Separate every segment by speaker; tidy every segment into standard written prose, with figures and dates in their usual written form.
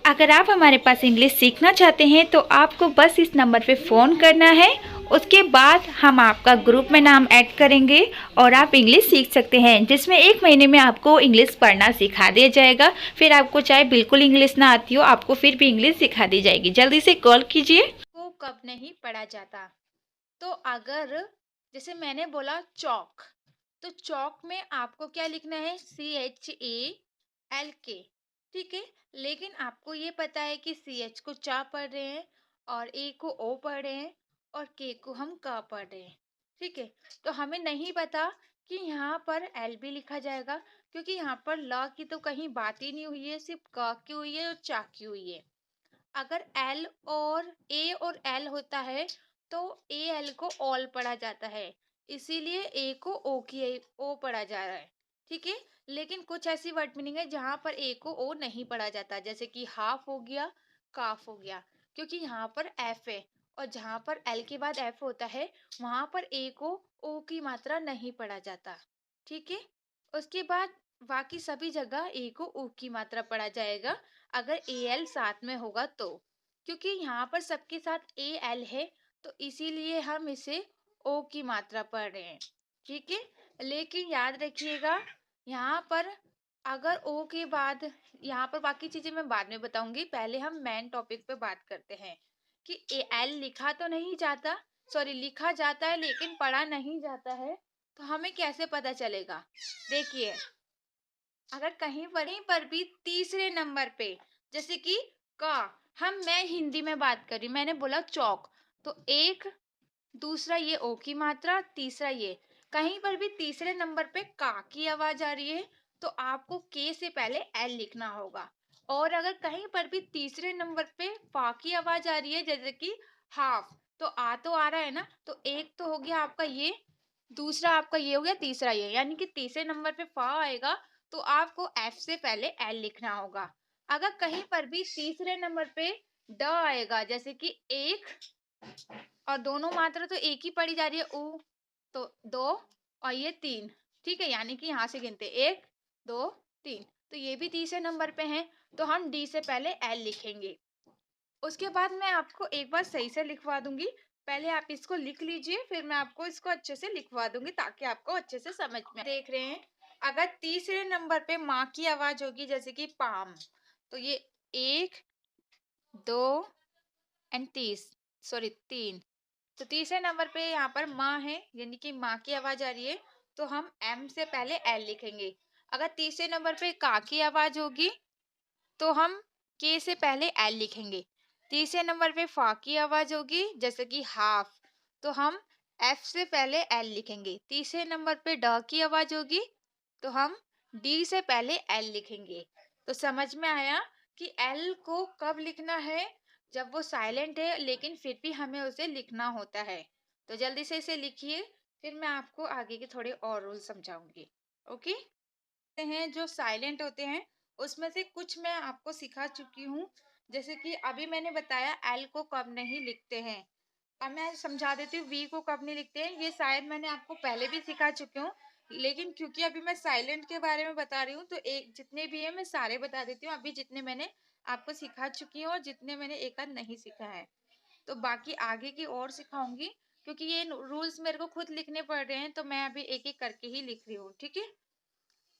Speaker 1: अगर आप हमारे पास इंग्लिश सीखना चाहते हैं तो आपको बस इस नंबर पे फ़ोन करना है। उसके बाद हम आपका ग्रुप में नाम ऐड करेंगे और आप इंग्लिश सीख सकते हैं, जिसमें 1 महीने में आपको इंग्लिश पढ़ना सिखा दिया जाएगा। फिर आपको चाहे बिल्कुल इंग्लिश ना आती हो, आपको फिर भी इंग्लिश सिखा दी जाएगी। जल्दी से कॉल कीजिए।
Speaker 2: को कब नहीं पढ़ा जाता। तो अगर जैसे मैंने बोला चौक, तो चौक में आपको क्या लिखना है, CHALK। ठीक है, लेकिन आपको ये पता है कि CH को चा पढ़ रहे हैं और A को O पढ़ रहे हैं और K को हम क पढ़ रहे हैं। ठीक है, तो हमें नहीं पता कि यहाँ पर L भी लिखा जाएगा, क्योंकि यहाँ पर ल की तो कहीं बात ही नहीं हुई है, सिर्फ क की हुई है और चा की हुई है। अगर एल और ए और एल होता है तो ए एल को ऑल पढ़ा जाता है, इसीलिए ए को ओ की ओ पढ़ा जा रहा है। ठीक है, लेकिन कुछ ऐसी वर्ड मीनिंग है जहां पर ए को ओ नहीं पढ़ा जाता, जैसे कि हाफ हो गया, काफ हो गया, क्योंकि यहाँ पर एफ है और जहां पर एल के बाद एफ होता है वहां पर ए को ओ की मात्रा नहीं पढ़ा जाता। ठीक है, उसके बाद बाकी सभी जगह ए को ओ की मात्रा पढ़ा जाएगा अगर ए एल साथ में होगा तो, क्योंकि यहाँ पर सबके साथ ए एल है तो इसीलिए हम इसे ओ की मात्रा पढ़ रहे हैं। ठीक है, लेकिन याद रखिएगा यहाँ पर अगर ओ के बाद, यहाँ पर बाकी चीजें मैं बाद में बताऊंगी, पहले हम मेन टॉपिक पे बात करते हैं कि ए एल लिखा तो नहीं जाता, सॉरी लिखा जाता है लेकिन पढ़ा नहीं जाता है, तो हमें कैसे पता चलेगा। देखिए, अगर कहीं पर भी तीसरे नंबर पे, जैसे कि का, मैं हिंदी में बात कर रही हूँ, मैंने बोला चौक, तो एक, दूसरा ये ओ की मात्रा, तीसरा ये, कहीं पर भी तीसरे नंबर पे का की आवाज आ रही है तो आपको के से पहले एल लिखना होगा। और अगर कहीं पर भी तीसरे नंबर पे फा की आवाज आ रही है, जैसे कि हाफ, तो आ रहा है ना, तो एक तो हो गया आपका ये, दूसरा आपका ये हो गया, तीसरा ये, यानी कि तीसरे नंबर पे फा आएगा तो आपको एफ से पहले एल लिखना होगा। अगर कहीं पर भी तीसरे नंबर पे ड आएगा, जैसे कि एक, और दोनों मात्रा तो एक ही पढ़ी जा रही है ऊ, तो दो, और ये तीन। ठीक है, यानी कि यहाँ से गिनते एक, दो, तीन, तो ये भी तीसरे नंबर पे हैं, तो हम डी से पहले एल लिखेंगे। उसके बाद मैं आपको एक बार सही से लिखवा दूंगी, पहले आप इसको लिख लीजिए, फिर मैं आपको इसको अच्छे से लिखवा दूंगी ताकि आपको अच्छे से समझ में। देख रहे हैं, अगर तीसरे नंबर पे माँ की आवाज होगी, जैसे कि पाम, तो ये एक, दो एंड तीन, तो तीसरे नंबर पे यहाँ पर माँ है, यानी कि माँ की आवाज आ रही है, तो हम एम से पहले एल लिखेंगे। अगर तीसरे नंबर पे का की आवाज होगी तो हम के से पहले एल लिखेंगे। तीसरे नंबर पे फा की आवाज होगी, जैसे कि हाफ, तो हम एफ से पहले एल लिखेंगे। तीसरे नंबर पे ड की आवाज होगी तो हम डी से पहले एल लिखेंगे। तो समझ में आया कि एल को कब लिखना है, जब वो साइलेंट है लेकिन फिर भी हमें उसे लिखना होता है। तो जल्दी से इसे लिखिए, फिर मैं आपको आगे के थोड़े और रूल समझाऊंगी। ओके, हैं जो साइलेंट होते हैं उसमें से कुछ मैं आपको सिखा चुकी हूँ, जैसे कि अभी मैंने बताया एल को कब नहीं लिखते हैं। अब मैं समझा देती हूँ वी को कब नहीं लिखते हैं, ये शायद मैंने आपको पहले भी सिखा चुकी हूँ, लेकिन क्योंकि अभी मैं साइलेंट के बारे में बता रही हूँ तो एक जितने भी है मैं सारे बता देती हूँ, अभी जितने मैंने आपको सिखा चुकी हूँ और जितने मैंने एक आध नहीं सिखा है, तो बाकी आगे की और सिखाऊंगी, क्योंकि ये रूल्स मेरे को खुद लिखने पड़ रहे हैं तो मैं अभी एक एक करके ही लिख रही हूँ। ठीक है,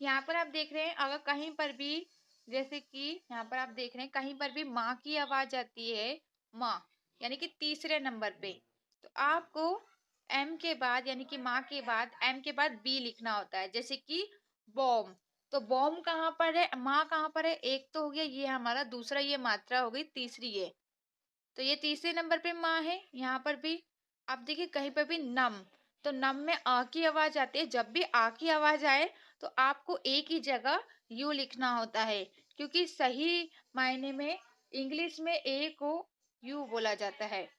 Speaker 2: यहाँ पर आप देख रहे हैं, अगर कहीं पर भी, जैसे कि यहाँ पर आप देख रहे हैं कहीं पर भी माँ की आवाज आती है, माँ, यानी कि तीसरे नंबर पे, तो आपको एम के बाद, यानी कि माँ के बाद एम के बाद बी लिखना होता है, जैसे कि बॉम, तो बॉम कहाँ पर है, माँ कहाँ पर है, एक तो हो गया ये हमारा, दूसरा ये मात्रा हो गई, तीसरी ये, तो ये तीसरे नंबर पे माँ है। यहाँ पर भी आप देखिए कहीं पर भी नम, तो नम में आ की आवाज आती है, जब भी आ की आवाज आए तो आपको ए की जगह यू लिखना होता है, क्योंकि सही मायने में इंग्लिश में ए को यू बोला जाता है,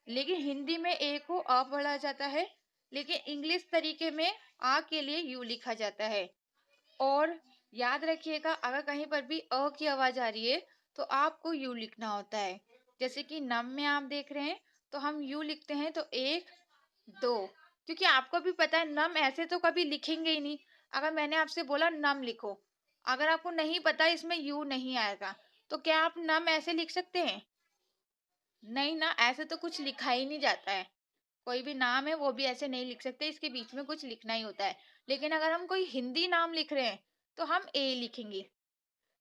Speaker 2: लेकिन हिंदी में ए को अ बोला जाता है, लेकिन इंग्लिश तरीके में आ के लिए यू लिखा जाता है। और याद रखिएगा अगर कहीं पर भी अ की आवाज आ रही है तो आपको यू लिखना होता है, जैसे कि नम में आप देख रहे हैं तो हम यू लिखते हैं, तो एक, दो, क्योंकि आपको भी पता है नम ऐसे तो कभी लिखेंगे ही नहीं। अगर मैंने आपसे बोला नम लिखो, अगर आपको नहीं पता इसमें यू नहीं आएगा, तो क्या आप नम ऐसे लिख सकते हैं? नहीं ना, ऐसे तो कुछ लिखा ही नहीं जाता है। कोई भी नाम है वो भी ऐसे नहीं लिख सकते, इसके बीच में कुछ लिखना ही होता है। लेकिन अगर हम कोई हिंदी नाम लिख रहे हैं तो हम ए लिखेंगे।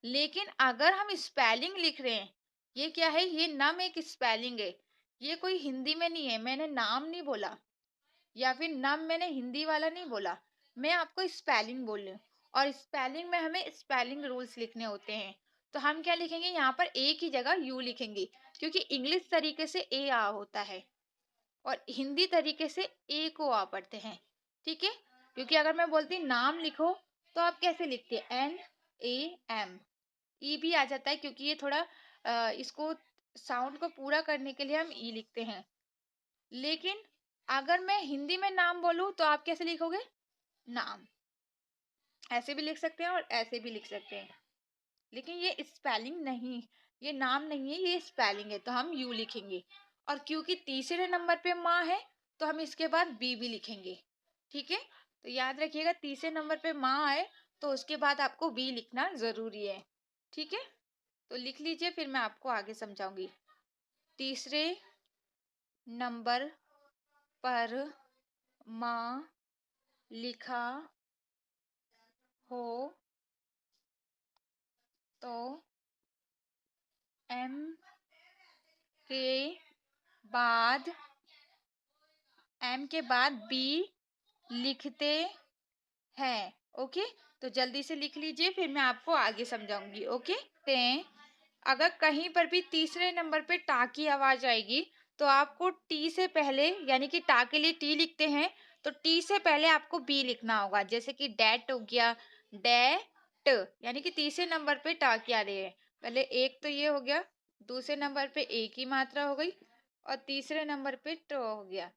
Speaker 2: लेकिन अगर हम स्पेलिंग लिख रहे हैं, ये क्या है, ये नम एक स्पेलिंग है, ये कोई हिंदी में नहीं है। मैंने नाम नहीं बोला या फिर नम मैंने हिंदी वाला नहीं बोला, मैं आपको स्पेलिंग बोल रही हूँ। और स्पेलिंग में हमें स्पेलिंग रूल्स लिखने होते हैं। तो हम क्या लिखेंगे, यहाँ पर ए की जगह यू लिखेंगे, क्योंकि इंग्लिश तरीके से ए आ होता है और हिंदी तरीके से ए को आ पढ़ते हैं। ठीक है, क्योंकि अगर मैं बोलती नाम लिखो तो आप कैसे लिखते हैं, NAM, ई भी आ जाता है, क्योंकि ये थोड़ा इसको साउंड को पूरा करने के लिए हम ई लिखते हैं। लेकिन अगर मैं हिंदी में नाम बोलूं तो आप कैसे लिखोगे, नाम, ऐसे भी लिख सकते हैं और ऐसे भी लिख सकते हैं। लेकिन ये स्पेलिंग नहीं, ये नाम नहीं है, ये स्पेलिंग है, तो हम यू लिखेंगे। और क्योंकि तीसरे नंबर पे माँ है तो हम इसके बाद बी भी लिखेंगे। ठीक है, तो याद रखिएगा, तीसरे नंबर पे माँ आए तो उसके बाद आपको बी लिखना जरूरी है। ठीक है, तो लिख लीजिए, फिर मैं आपको आगे समझाऊंगी। तीसरे नंबर पर माँ लिखा हो तो M के बाद B लिखते हैं। ओके, तो जल्दी से लिख लीजिए, फिर मैं आपको आगे समझाऊंगी। ओके, अगर कहीं पर भी तीसरे नंबर पे टा की आवाज आएगी तो आपको टी से पहले, यानी कि टा के लिए टी लिखते हैं तो टी से पहले आपको बी लिखना होगा। जैसे कि डैट हो गया, डैट, यानी कि तीसरे नंबर पे टा की आ रही है। पहले एक तो ये हो गया, दूसरे नंबर पे ए की मात्रा हो गई और तीसरे नंबर पे ट हो गया।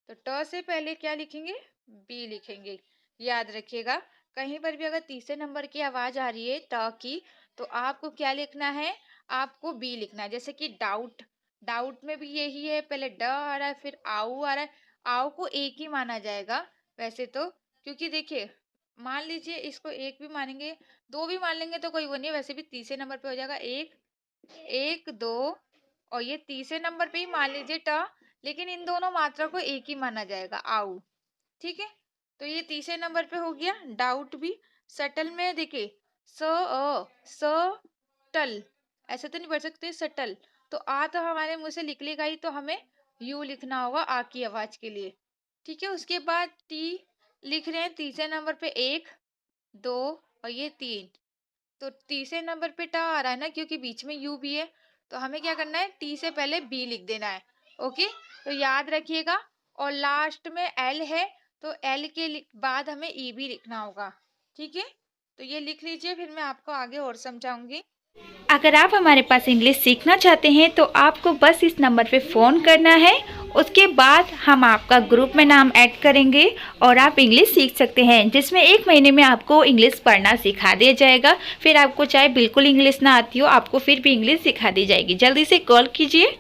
Speaker 2: तो ट से पहले क्या लिखेंगे, बी लिखेंगे। याद रखिएगा, कहीं पर भी अगर तीसरे नंबर की आवाज आ रही है ट की, तो आपको क्या लिखना है, आपको बी लिखना है। जैसे कि डाउट, डाउट में भी यही है, पहले ड आ रहा है फिर आऊ आ रहा है। आऊ को एक ही माना जाएगा वैसे तो, क्योंकि देखिए, मान लीजिए इसको एक भी मानेंगे, दो भी मान लेंगे तो कोई वो नहीं है, वैसे भी तीसरे नंबर पे हो जाएगा एक, एक दो, और ये तीसरे नंबर पे ही मान लीजिए ट, लेकिन इन दोनों मात्रा को एक ही माना जाएगा, आऊ। ठीक है, तो ये तीसरे नंबर पे हो गया। डाउट भी, सटल में देखिए, सटल, ऐसे तो नहीं पढ़ सकते, सटल, तो आ तो हमारे मुंह से निकलेगा ही, तो हमें यू लिखना होगा आ की आवाज के लिए। ठीक है, उसके बाद टी लिख रहे हैं तीसरे नंबर पे, एक, दो और ये तीन, तो तीसरे नंबर पे टा आ रहा है ना, क्योंकि बीच में यू भी है, तो हमें क्या करना है, टी से पहले बी लिख देना है। ओके, तो याद रखिएगा। और लास्ट में एल है तो एल के बाद हमें ई भी लिखना होगा। ठीक है, तो ये लिख लीजिए, फिर मैं आपको आगे और समझाऊंगी।
Speaker 1: अगर आप हमारे पास इंग्लिश सीखना चाहते हैं तो आपको बस इस नंबर पे फ़ोन करना है। उसके बाद हम आपका ग्रुप में नाम ऐड करेंगे और आप इंग्लिश सीख सकते हैं, जिसमें 1 महीने में आपको इंग्लिश पढ़ना सिखा दिया जाएगा। फिर आपको चाहे बिल्कुल इंग्लिश ना आती हो, आपको फिर भी इंग्लिश सिखा दी जाएगी। जल्दी से कॉल कीजिए।